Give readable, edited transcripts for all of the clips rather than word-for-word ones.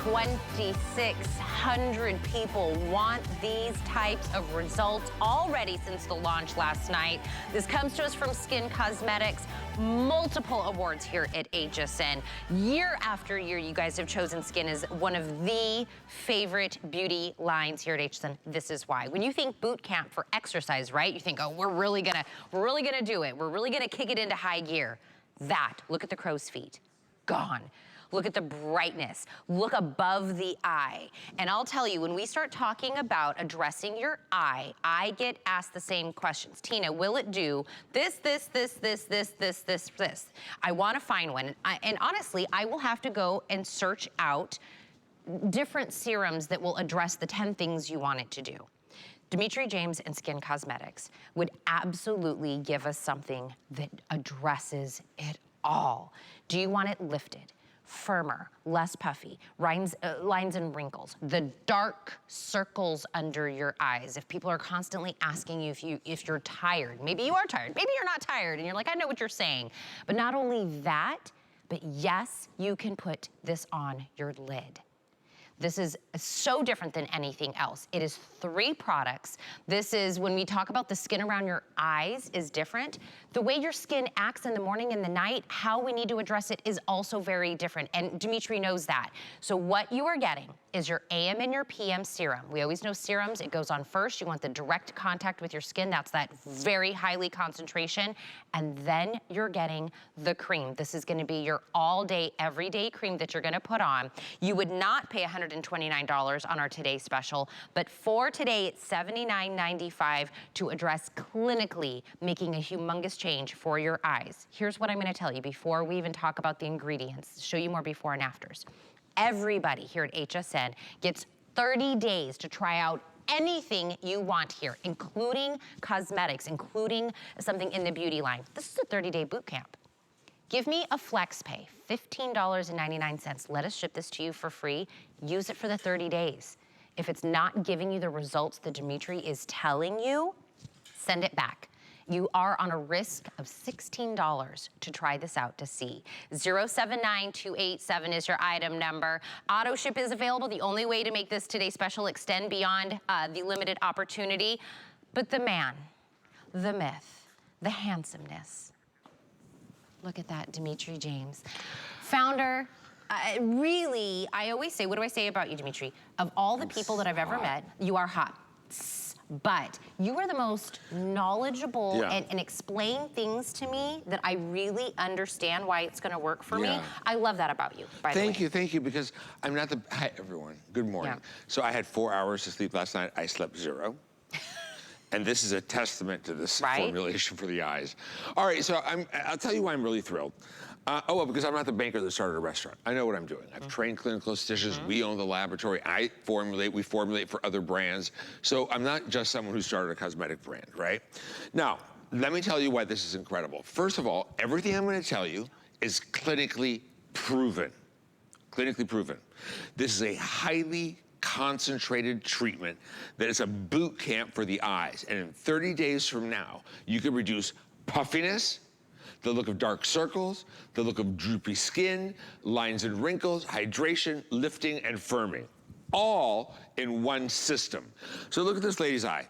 2,600 people want these types of results already since the launch last night. This comes to us from Skinn Cosmetics. Multiple awards here at HSN. Year after year, you guys have chosen Skinn as one of the favorite beauty lines here at HSN. This is why. When you think boot camp for exercise, right? You think, oh, we're really gonna do it. We're really gonna kick it into high gear. Look at the crow's feet. Gone. Look at the brightness. Look above the eye. And I'll tell you, when we start talking about addressing your eye, I get asked the same questions. Tina, will it do this? I want to find one. And honestly, I will have to go and search out different serums that will address the 10 things you want it to do. Dimitri James and Skinn Cosmetics would absolutely give us something that addresses it all. Do you want it lifted, firmer, less puffy, lines and wrinkles, the dark circles under your eyes? If people are constantly asking you if you're tired, maybe you are tired, maybe you're not tired, and you're like, I know what you're saying. But not only that, but yes, you can put this on your lid. This is so different than anything else. It is 3 products. This is, when we talk about the skin around your eyes is different. The way your skin acts in the morning and the night, how we need to address it is also very different. And Dimitri knows that. So what you are getting is your AM and your PM serum. We always know serums, it goes on first. You want the direct contact with your skin. That's that very highly concentration. And then you're getting the cream. This is gonna be your all day, everyday cream that you're gonna put on. You would not pay $129 on our Today special, but for today, it's $79.95 to address clinically making a humongous change for your eyes. Here's what I'm gonna tell you before we even talk about the ingredients, show you more before and afters. Everybody here at HSN gets 30 days to try out anything you want here, including cosmetics, including something in the beauty line. This is a 30-day boot camp. Give me a flex pay, $15.99. Let us ship this to you for free. Use it for the 30 days. If it's not giving you the results that Dimitri is telling you, send it back. You are on a risk of $16 to try this out to see. 079287 is your item number. Auto ship is available. The only way to make this Today special extend beyond the limited opportunity. But the man, the myth, the handsomeness. Look at that, Dimitri James. Founder, really, I always say, what do I say about you, Dimitri? Of all the people that I've ever met, you are hot. But you are the most knowledgeable and explain things to me that I really understand why it's gonna work for me. I love that about you, by the way. Thank you, because I'm not the, hi everyone, good morning. So I had 4 hours to sleep last night, I slept 0. And this is a testament to this formulation for the eyes. All right, so I'll tell you why I'm really thrilled. Well, because I'm not the banker that started a restaurant. I know what I'm doing. I've trained clinical estheticians. We own the laboratory. We formulate for other brands. So I'm not just someone who started a cosmetic brand, right? Now, let me tell you why this is incredible. First of all, everything I'm gonna tell you is clinically proven. Clinically proven. This is a highly concentrated treatment that is a boot camp for the eyes. And in 30 days from now, you can reduce puffiness, the look of dark circles, the look of droopy skin, lines and wrinkles, hydration, lifting, and firming, all in one system. So look at this lady's eye.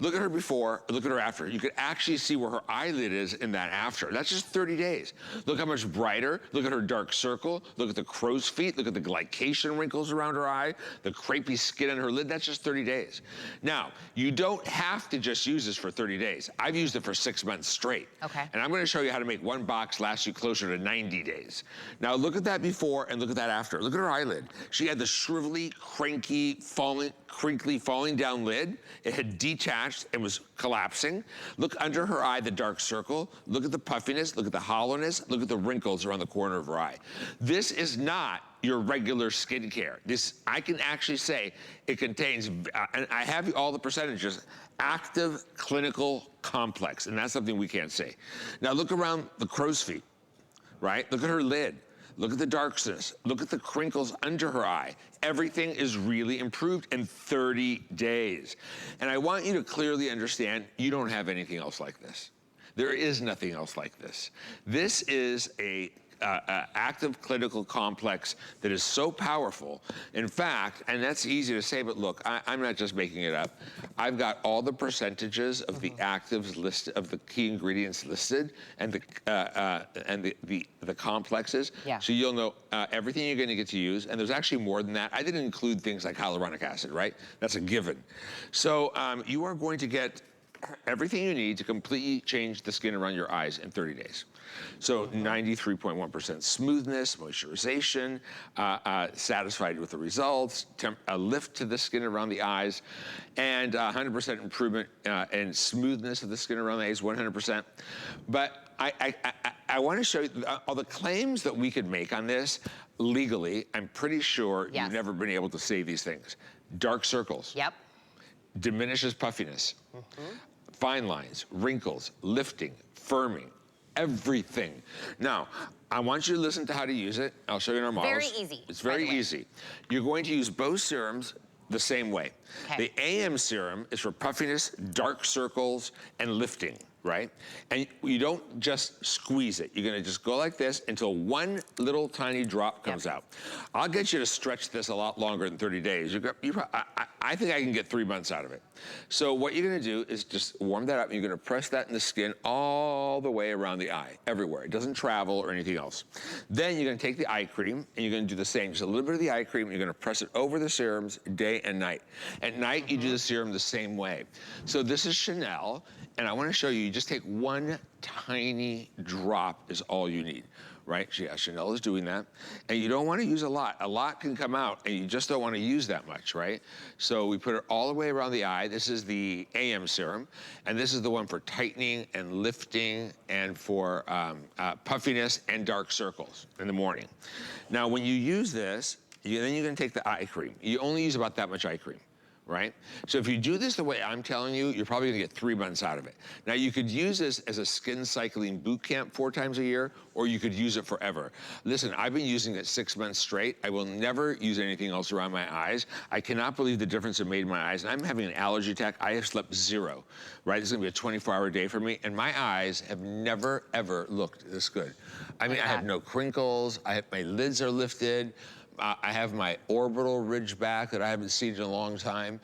Look at her before, look at her after. You can actually see where her eyelid is in that after. That's just 30 days. Look how much brighter. Look at her dark circle. Look at the crow's feet. Look at the glycation wrinkles around her eye, the crepey skin on her lid. That's just 30 days. Now, you don't have to just use this for 30 days. I've used it for 6 months straight. Okay. And I'm gonna show you how to make one box last you closer to 90 days. Now look at that before and look at that after. Look at her eyelid. She had the shrivelly, cranky, crinkly, falling down lid. It had detached and was collapsing. Look under her eye, the dark circle. Look at the puffiness, look at the hollowness, look at the wrinkles around the corner of her eye. This is not your regular skincare. This, I can actually say, it contains, and I have all the percentages, active clinical complex, and that's something we can't say. Now look around the crow's feet, right? Look at her lid. Look at the darkness. Look at the crinkles under her eye. Everything is really improved in 30 days. And I want you to clearly understand, you don't have anything else like this. There is nothing else like this. This is a active clinical complex that is so powerful. In fact, and that's easy to say, but look, I'm not just making it up. I've got all the percentages of the actives listed, of the key ingredients listed, and the complexes. Yeah. So you'll know everything you're going to get to use. And there's actually more than that. I didn't include things like hyaluronic acid, right? That's a given. So you are going to get everything you need to completely change the skin around your eyes in 30 days. So 93.1% smoothness, moisturization, satisfied with the results, a lift to the skin around the eyes, and 100% improvement in smoothness of the skin around the eyes, 100%. But I want to show you all the claims that we could make on this legally. I'm pretty sure you've never been able to say these things. Dark circles. Yep. Diminishes puffiness. Fine lines, wrinkles, lifting, firming, everything. Now, I want you to listen to how to use it. I'll show you in our models. Very easy. It's very easy. You're going to use both serums the same way. Okay. The AM serum is for puffiness, dark circles, and lifting, right? And you don't just squeeze it. You're gonna just go like this until one little tiny drop comes out. I'll get you to stretch this a lot longer than 30 days. I think I can get 3 months out of it. So what you're gonna do is just warm that up, and you're gonna press that in the skin all the way around the eye, everywhere. It doesn't travel or anything else. Then you're gonna take the eye cream, and you're gonna do the same. Just a little bit of the eye cream, and you're gonna press it over the serums day and night. At night, you do the serum the same way. So this is Chanel, and I wanna show you, you just take one tiny drop is all you need, right? Yeah, Chanel is doing that. And you don't wanna use a lot. A lot can come out, and you just don't wanna use that much, right? So we put it all the way around the eye. This is the AM serum, and this is the one for tightening and lifting and for puffiness and dark circles in the morning. Now, when you use this, then you're gonna take the eye cream. You only use about that much eye cream, right? So if you do this the way I'm telling you, you're probably gonna get 3 months out of it. Now, you could use this as a skin cycling boot camp 4 times a year, or you could use it forever. Listen, I've been using it 6 months straight. I will never use anything else around my eyes. I cannot believe the difference it made in my eyes. And I'm having an allergy attack. I have slept 0, right? This is gonna be a 24-hour day for me, and my eyes have never, ever looked this good. I mean, I have no crinkles. My lids are lifted. I have my orbital ridge back that I haven't seen in a long time.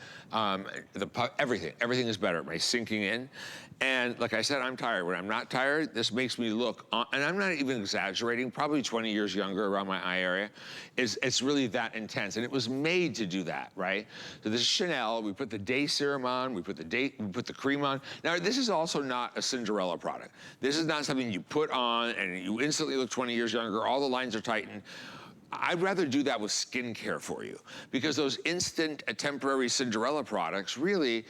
Everything is better. My sinking in. And like I said, I'm tired. When I'm not tired, this makes me look, and I'm not even exaggerating, probably 20 years younger around my eye area. It's really that intense. And it was made to do that, right? So this is Chanel. We put the day serum on, we put the cream on. Now, this is also not a Cinderella product. This is not something you put on and you instantly look 20 years younger. All the lines are tightened. I'd rather do that with skincare for you, because those instant, temporary Cinderella products really,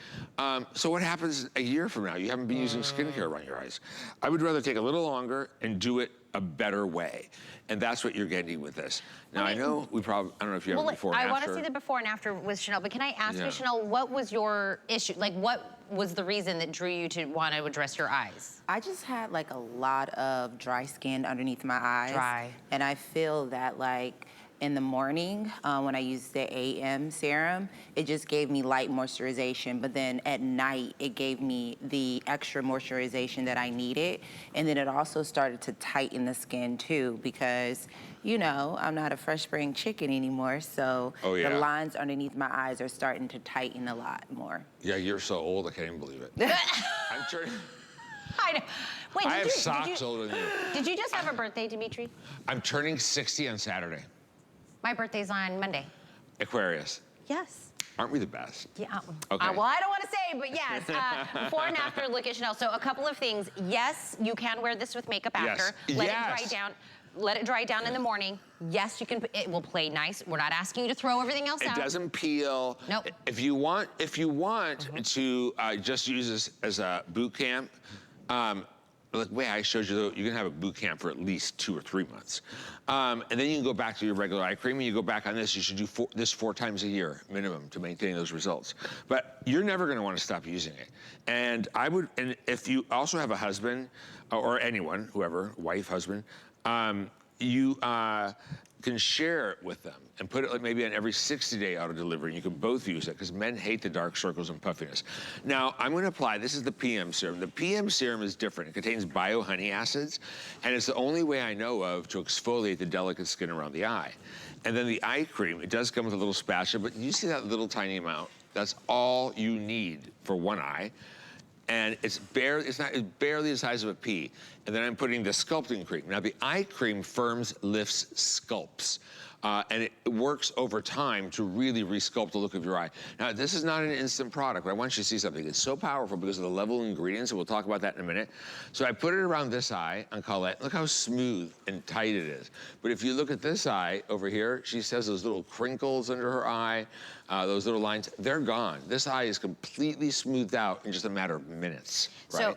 so what happens a year from now? You haven't been using skincare around your eyes. I would rather take a little longer and do it a better way. And that's what you're getting with this. Now, I know I don't know if you have before and after. I want to see the before and after with Chanel, but can I ask you, Chanel, what was your issue? Like, what was the reason that drew you to want to address your eyes? I just had like a lot of dry skin underneath my eyes. Dry. And I feel that like in the morning, when I used the AM serum, it just gave me light moisturization, but then at night, it gave me the extra moisturization that I needed. And then it also started to tighten the skin too, because, you know, I'm not a fresh spring chicken anymore, so the lines underneath my eyes are starting to tighten a lot more. Yeah, you're so old, I can't even believe it. I'm turning... I know. Wait, I have socks older than you. Did you just have a birthday, Dimitri? I'm turning 60 on Saturday. My birthday's on Monday. Aquarius. Yes. Aren't we the best? Yeah. Okay. Well, I don't want to say, but yes. Before and after, look at Chanel. So a couple of things. Yes, you can wear this with makeup after. Let it dry down. Let it dry down in the morning. Yes, you can. It will play nice. We're not asking you to throw everything else out. It doesn't peel. Nope. If you want to just use this as a boot camp, the way I showed you, you can have a boot camp for at least 2 or 3 months. And then you can go back to your regular eye cream, and you go back on this. You should do this 4 times a year minimum to maintain those results. But you're never gonna wanna stop using it. And if you also have a husband, or anyone, whoever, wife, husband, you can share it with them and put it like maybe on every 60-day auto delivery, and you can both use it because men hate the dark circles and puffiness. Now, I'm gonna apply, this is the PM serum. The PM serum is different. It contains bio-honey acids, and it's the only way I know of to exfoliate the delicate skin around the eye. And then the eye cream, it does come with a little spatula, but you see that little tiny amount? That's all you need for one eye. And it's barely the size of a pea. And then I'm putting the sculpting cream. Now the eye cream firms, lifts, sculpts. And it works over time to really resculpt the look of your eye. Now, this is not an instant product, but I want you to see something. It's so powerful because of the level of ingredients, and we'll talk about that in a minute. So I put it around this eye on Colette. Look how smooth and tight it is. But if you look at this eye over here, she says those little crinkles under her eye, those little lines, they're gone. This eye is completely smoothed out in just a matter of minutes, right? So,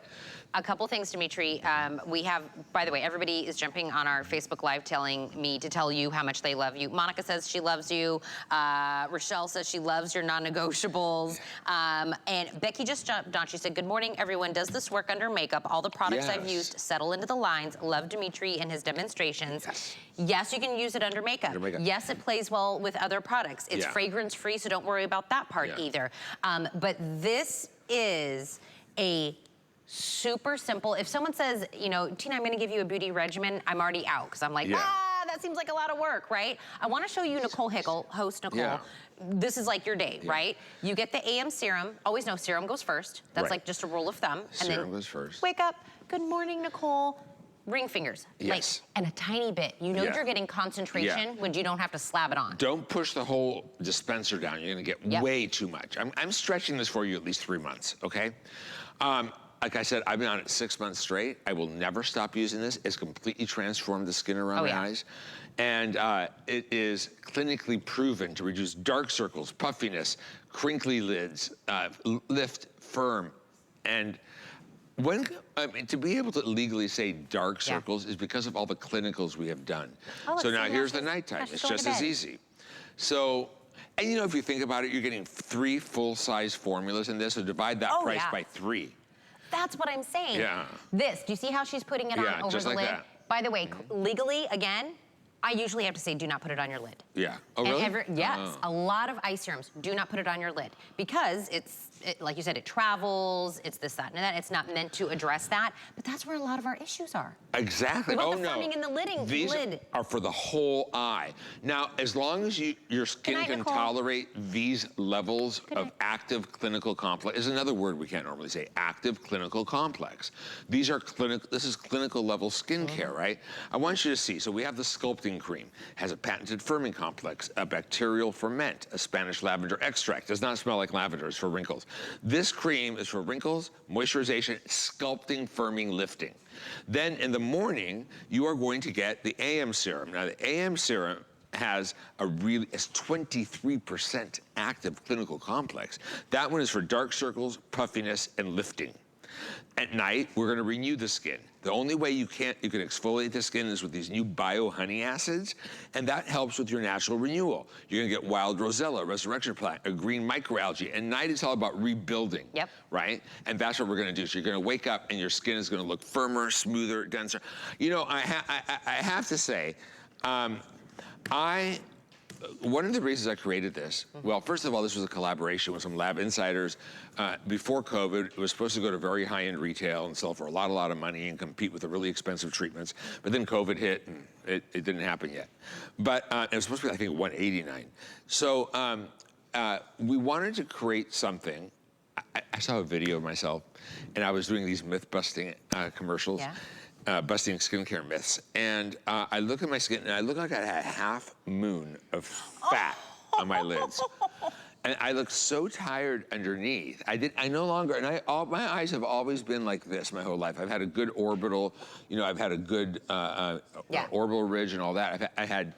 a couple things, Dimitri. We have, by the way, everybody is jumping on our Facebook Live telling me to tell you how much they love you. Monica says she loves you. Rochelle says she loves your non-negotiables. And Becky just jumped on. She said, good morning, everyone. Does this work under makeup? All the products I've used settle into the lines. Love Dimitri and his demonstrations. Yes, you can use it under makeup. Yes, it plays well with other products. It's fragrance-free, so don't worry about that part either. But this is a super simple. If someone says, you know, Tina, I'm gonna give you a beauty regimen, I'm already out, because I'm like, that seems like a lot of work, right? I wanna show you Nicole Hickel, host Nicole. This is like your day, right? You get the AM serum. Always know serum goes first. That's like just a rule of thumb. Serum goes first. Wake up, good morning, Nicole. Ring fingers, like, and a tiny bit. You know you're getting concentration when you don't have to slab it on. Don't push the whole dispenser down. You're gonna get way too much. I'm stretching this for you at least 3 months, okay? Like I said, I've been on it 6 months straight. I will never stop using this. It's completely transformed the skin around my eyes. And it is clinically proven to reduce dark circles, puffiness, crinkly lids, lift, firm. And to be able to legally say dark circles is because of all the clinicals we have done. So now here's the nighttime. It's just as easy. So, and you know, if you think about it, you're getting 3 full-size formulas in this, so divide that price by 3. That's what I'm saying. This, do you see how she's putting it on over the lid? By the way, legally, again, I usually have to say, do not put it on your lid. Oh, really? Yes, a lot of eye serums, do not put it on your lid. Because like you said, it travels, it's this, that, and that. It's not meant to address that, but that's where a lot of our issues are. Exactly. We want the firming in the lid. These are for the whole eye. Now, as long as your skin can tolerate these levels of active clinical complex, is another word we can't normally say, active clinical complex. These are this is clinical level skincare, right? I want you to see, so we have the sculpting cream, has a patented firming complex, a bacterial ferment, a Spanish lavender extract, does not smell like lavender, it's for wrinkles. This cream is for wrinkles, moisturization, sculpting, firming, lifting. Then in the morning, you are going to get the AM serum. Now the AM serum has it's 23% active clinical complex. That one is for dark circles, puffiness, and lifting. At night, we're gonna renew the skin. The only way you can exfoliate the skin is with these new bio-honey acids, and that helps with your natural renewal. You're gonna get wild rosella, resurrection plant, a green microalgae. At night, it's all about rebuilding, right? And that's what we're gonna do. So you're gonna wake up and your skin is gonna look firmer, smoother, denser. You know, I have to say, one of the reasons I created this, well, first of all, this was a collaboration with some lab insiders. Before COVID, it was supposed to go to very high-end retail and sell for a lot of money and compete with the really expensive treatments. But then COVID hit and it didn't happen yet. But it was supposed to be, I think, $189. So we wanted to create something. I saw a video of myself and I was doing these myth-busting commercials. Busting skincare myths. And I look at my skin and I look like I had a half moon of fat on my lids. And I look so tired underneath. I no longer, and my eyes have always been like this my whole life. I've had a good orbital, you know, I've had a good orbital ridge and all that. I had,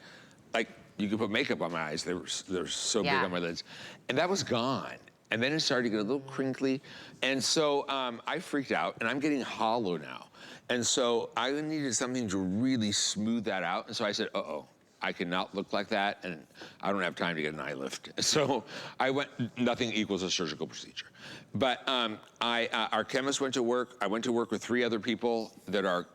like, you could put makeup on my eyes. They were so big on my lids. And that was gone. And then it started to get a little crinkly. And so I freaked out and I'm getting hollow now. And so I needed something to really smooth that out. And so I said, I cannot look like that, and I don't have time to get an eye lift. So I went, nothing equals a surgical procedure. But our chemist went to work. I went to work with 3 other people that are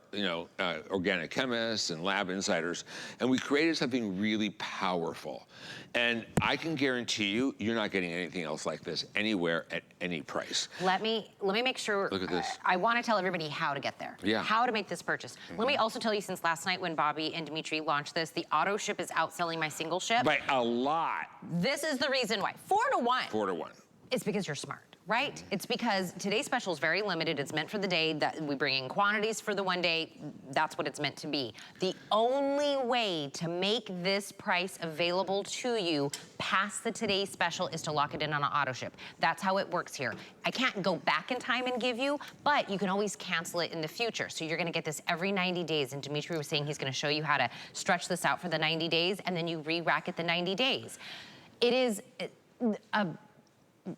organic chemists and lab insiders, and we created something really powerful. And I can guarantee you, you're not getting anything else like this anywhere at any price. Let me make sure. Look at this. I want to tell everybody how to get there. Yeah. How to make this purchase. Let me also tell you, since last night when Bobby and Dimitri launched this, the auto ship is outselling my single ship. By a lot. This is the reason why. 4 to 1. 4 to 1. It's because you're smart, right? It's because today's special is very limited. It's meant for the day. That we bring in quantities for the one day. That's what it's meant to be. The only way to make this price available to you past the today's special is to lock it in on an auto ship. That's how it works here. I can't go back in time and give you, but you can always cancel it in the future. So you're gonna get this every 90 days. And Dimitri was saying he's gonna show you how to stretch this out for the 90 days, and then you re-rack it the 90 days. It is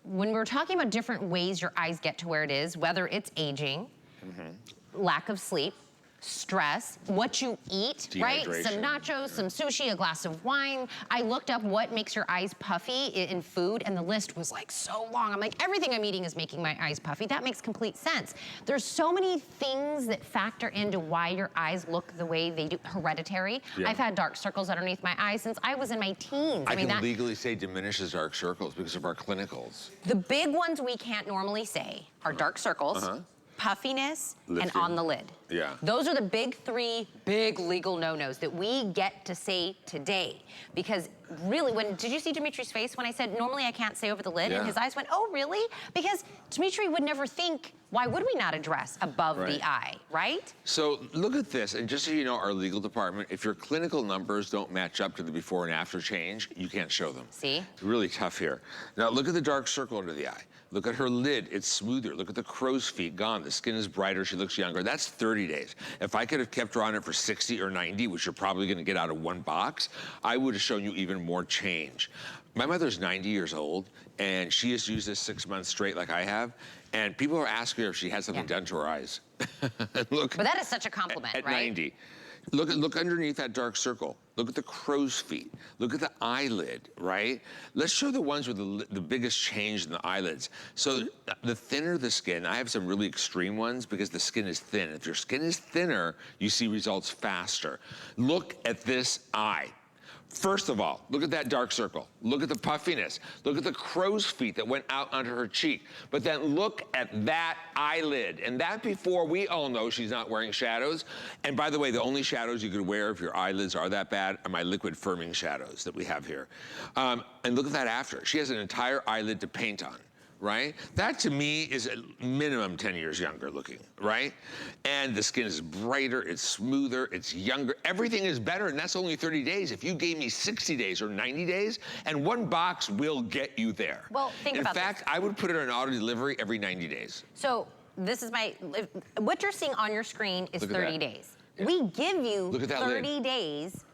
when we're talking about different ways your eyes get to where it is, whether it's aging, lack of sleep, stress, what you eat, right? Some nachos, some sushi, a glass of wine. I looked up what makes your eyes puffy in food, and the list was like so long. I'm like, everything I'm eating is making my eyes puffy. That makes complete sense. There's so many things that factor into why your eyes look the way they do. Hereditary. Yeah. I've had dark circles underneath my eyes since I was in my teens. I can legally say diminishes dark circles because of our clinicals. The big ones we can't normally say are dark circles, puffiness, and on the lid. Yeah. Those are the big 3 big legal no-nos that we get to say today. Because really, did you see Dimitri's face when I said, normally I can't say over the lid? Yeah. And his eyes went, oh, really? Because Dimitri would never think, why would we not address above the eye, right? So look at this, and just so you know, our legal department, if your clinical numbers don't match up to the before and after change, you can't show them. See? It's really tough here. Now look at the dark circle under the eye. Look at her lid, it's smoother. Look at the crow's feet, gone. The skin is brighter, she looks younger. That's 30 days. If I could have kept her on it for 60 or 90, which you're probably gonna get out of one box, I would have shown you even more change. My mother's 90 years old, and she has used this 6 months straight like I have, and people are asking her if she had something done to her eyes. Look. But that is such a compliment, at right? 90. Look underneath that dark circle. Look at the crow's feet. Look at the eyelid, right? Let's show the ones with the biggest change in the eyelids. So the thinner the skin, I have some really extreme ones because the skin is thin. If your skin is thinner, you see results faster. Look at this eye. First of all, look at that dark circle. Look at the puffiness. Look at the crow's feet that went out under her cheek. But then look at that eyelid. And that before we all know she's not wearing shadows. And by the way, the only shadows you could wear if your eyelids are that bad are my liquid firming shadows that we have here. And look at that after. She has an entire eyelid to paint on. Right? That to me is a minimum 10 years younger looking, right? And the skin is brighter, it's smoother, it's younger. Everything is better, and that's only 30 days. If you gave me 60 days or 90 days, and one box will get you there. Well, think about this. In fact, I would put it on auto delivery every 90 days. So this is what you're seeing on your screen is 30 days. Yeah. We give you 30 days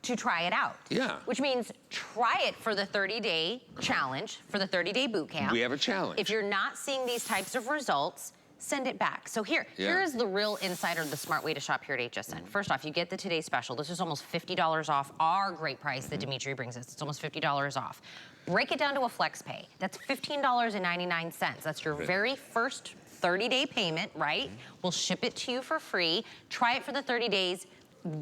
to try it out. Yeah. Which means try it for the 30-day challenge, for the 30-day boot camp. We have a challenge. If you're not seeing these types of results, send it back. So here's the real insider, the smart way to shop here at HSN. First off, you get the Today Special. This is almost $50 off our great price that Dimitri brings us. It's almost $50 off. Break it down to a flex pay. That's $15.99. That's your very first 30-day payment, right? We'll ship it to you for free. Try it for the 30 days.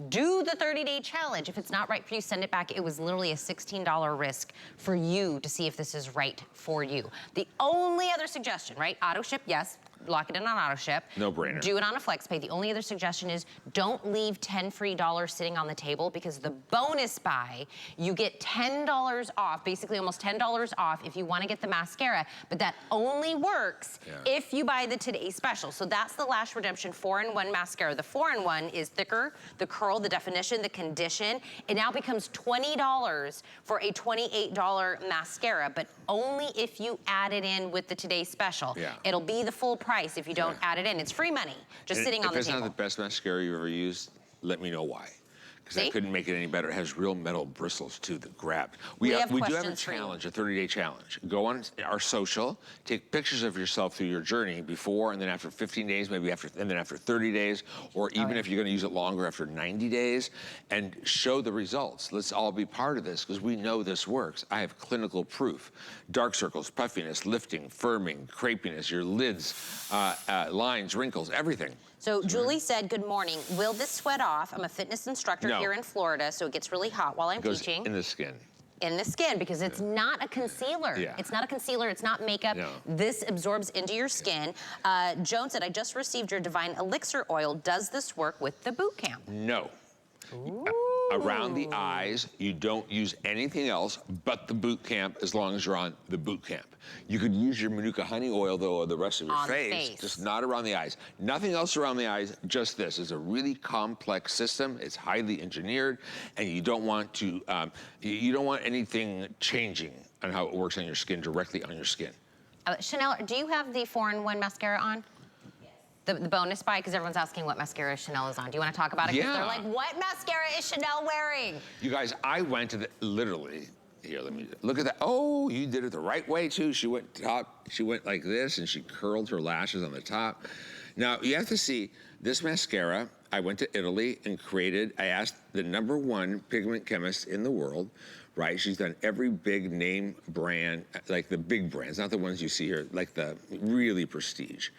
Do the 30-day challenge. If it's not right for you, send it back. It was literally a $16 risk for you to see if this is right for you. The only other suggestion, right? Auto ship, yes. Lock it in on auto ship. No brainer. Do it on a flex pay. The only other suggestion is don't leave 10 free dollars sitting on the table, because the bonus buy, you get $10 off, basically almost $10 off if you want to get the mascara, but that only works if you buy the Today Special. So that's the Lash Redemption 4-in-1 mascara. The 4-in-1 is thicker, the curl, the definition, the condition. It now becomes $20 for a $28 mascara, but only if you add it in with the Today Special. Yeah. It'll be the full price if you don't add it in. It's free money, just sitting on the table. If it's not the best mascara you've ever used, let me know why. Because I couldn't make it any better. It has real metal bristles too that grab. We do have a challenge, a 30-day challenge. Go on our social, take pictures of yourself through your journey before and then after 15 days, maybe after, and then after 30 days, or even if you're gonna use it longer, after 90 days, and show the results. Let's all be part of this because we know this works. I have clinical proof. Dark circles, puffiness, lifting, firming, crepiness, your lids, lines, wrinkles, everything. So Julie said, good morning. Will this sweat off? I'm a fitness instructor here in Florida, so it gets really hot while I'm teaching. In the skin. In the skin, because it's not a concealer. It's not a concealer, it's not makeup. This absorbs into your skin. Joan said, I just received your Divine Elixir oil. Does this work with the boot camp? No. Around the eyes, you don't use anything else but the boot camp as long as you're on the boot camp. You could use your Manuka honey oil, though, or the rest of your face, just not around the eyes. Nothing else around the eyes, just this. It's a really complex system. It's highly engineered, and you don't want to, you don't want anything changing on how it works on your skin, directly on your skin. Chanel, do you have the 4-in-1 mascara on? The bonus buy, because everyone's asking what mascara Chanel is on. Do you want to talk about it? Because they're like, what mascara is Chanel wearing? You guys, I went to the, literally, here, let me, look at that. Oh, you did it the right way, too. She went like this, and she curled her lashes on the top. Now, you have to see, this mascara, I went to Italy and created, I asked the #1 pigment chemist in the world, right? She's done every big name brand, like the big brands, not the ones you see here, like the really prestige.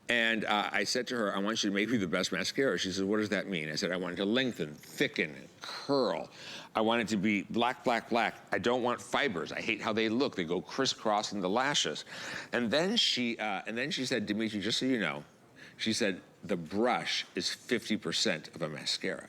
And I said to her, I want you to make me the best mascara. She said, what does that mean? I said, I want it to lengthen, thicken, curl. I want it to be black, black, black. I don't want fibers. I hate how they look. They go crisscross in the lashes. And then she said, Dimitri, just so you know, she said, the brush is 50% of a mascara.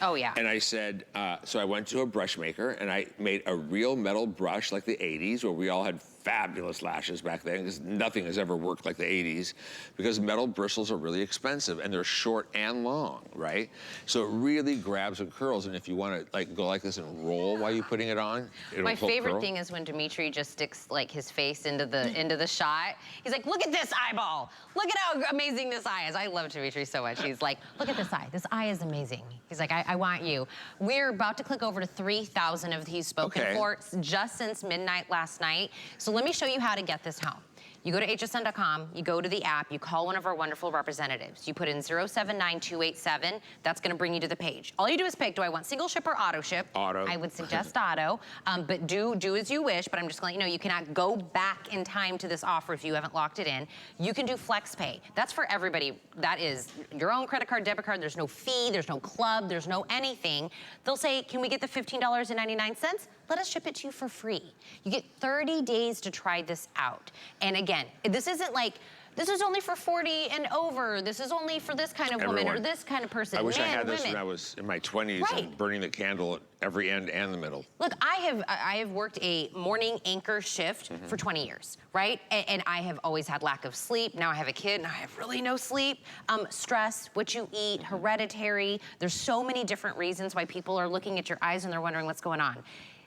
Oh, yeah. And I said, so I went to a brush maker and I made a real metal brush like the 80s, where we all had fabulous lashes back then, because nothing has ever worked like the 80s, because metal bristles are really expensive and they're short and long, right? So it really grabs and curls, and if you want to like go like this and roll while you're putting it on, it'll My favorite thing is when Dimitri just sticks like his face into the shot. He's like, look at this eyeball. Look at how amazing this eye is. I love Dimitri so much. He's like, look at this eye. This eye is amazing. He's like, I want you. We're about to click over to 3,000 of these spoken for just since midnight last night. So let me show you how to get this home. You go to hsn.com, you go to the app, you call one of our wonderful representatives. You put in 079287, that's gonna bring you to the page. All you do is pick, do I want single ship or auto ship? Auto. I would suggest auto, but do as you wish, but I'm just gonna let you know, you cannot go back in time to this offer if you haven't locked it in. You can do flex pay. That's for everybody. That is your own credit card, debit card, there's no fee, there's no club, there's no anything. They'll say, can we get the $15.99? Let us ship it to you for free. You get 30 days to try this out. And again, this isn't like, this is only for 40 and over. This is only for this kind of woman or this kind of person. I wish I had this when I was in my 20s and burning the candle at every end and the middle. Look, I have worked a morning anchor shift for 20 years, right? And I have always had lack of sleep. Now I have a kid and I have really no sleep. Stress, what you eat, hereditary. There's so many different reasons why people are looking at your eyes and they're wondering what's going on.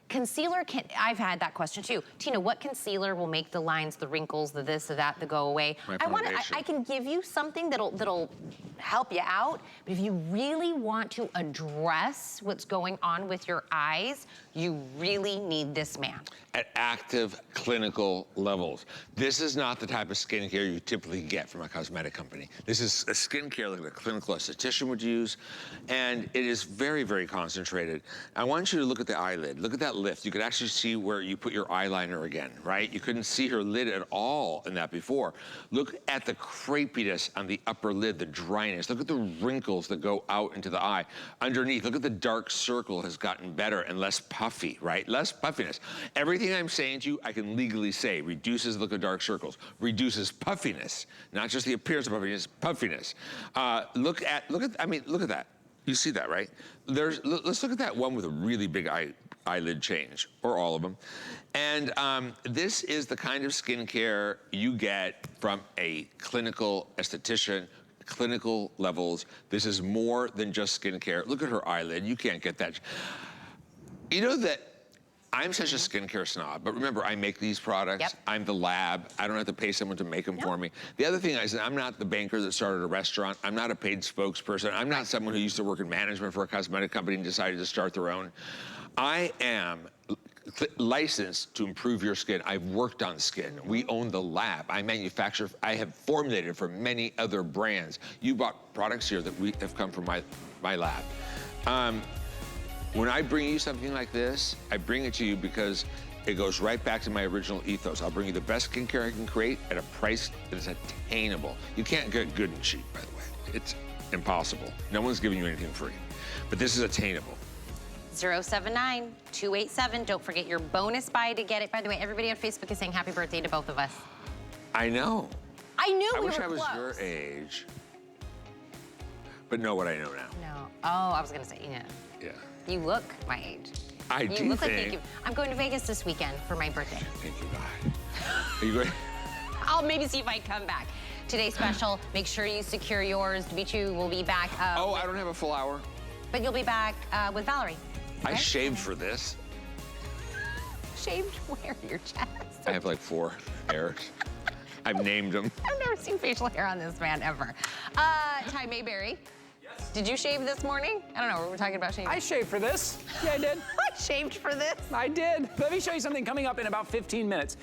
Concealer I've had that question too. Tina, what concealer will make the lines, the wrinkles, the this, the that, the go away? I can give you something that'll help you out, but if you really want to address what's going on with your eyes, you really need this man. At active clinical levels. This is not the type of skincare you typically get from a cosmetic company. This is a skincare that a clinical esthetician would use, and it is very, very concentrated. I want you to look at the eyelid. Look at that lift. You could actually see where you put your eyeliner again, right? You couldn't see her lid at all in that before. Look at the crepiness on the upper lid, the dryness. Look at the wrinkles that go out into the eye. Underneath, look at the dark circle has gotten better and less puffy, right? Less puffiness. Everything I'm saying to you, I can legally say, reduces the look of dark circles, reduces puffiness, not just the appearance of puffiness. Look at that. You see that, right? Let's look at that one with a really big eyelid change, or all of them. And this is the kind of skincare you get from a clinical esthetician, clinical levels. This is more than just skincare. Look at her eyelid. You can't get that. You know that I'm such a skincare snob, but remember, I make these products. I'm the lab. I don't have to pay someone to make them for me. The other thing is, I'm not the banker that started a restaurant. I'm not a paid spokesperson. I'm not someone who used to work in management for a cosmetic company and decided to start their own. I am licensed to improve your skin. I've worked on skin. We own the lab. I manufacture, I have formulated for many other brands. You bought products here that have come from my lab. When I bring you something like this, I bring it to you because it goes right back to my original ethos. I'll bring you the best skincare I can create at a price that is attainable. You can't get good and cheap, by the way. It's impossible. No one's giving you anything free. But this is attainable. 079-287. Don't forget your bonus buy to get it. By the way, everybody on Facebook is saying happy birthday to both of us. I know. I knew we were I wish close. I was your age. But know what I know now. No. Oh, I was gonna say, yeah. Yeah. You look my age. I do You look think. like you. I'm going to Vegas this weekend for my birthday. Thank you, God. Are you going? I'll maybe see if I come back. Today's special, make sure you secure yours. Dimitri will be back. Oh, I don't have a full hour. But you'll be back with Valerie. I okay? shaved for this. Shaved where? Your chest? I have like 4 hairs. I've named them. I've never seen facial hair on this man ever. Ty Mayberry. Yes. Did you shave this morning? I don't know, we were talking about shaving. I shaved for this. Yeah, I did. I shaved for this. I did. Let me show you something coming up in about 15 minutes.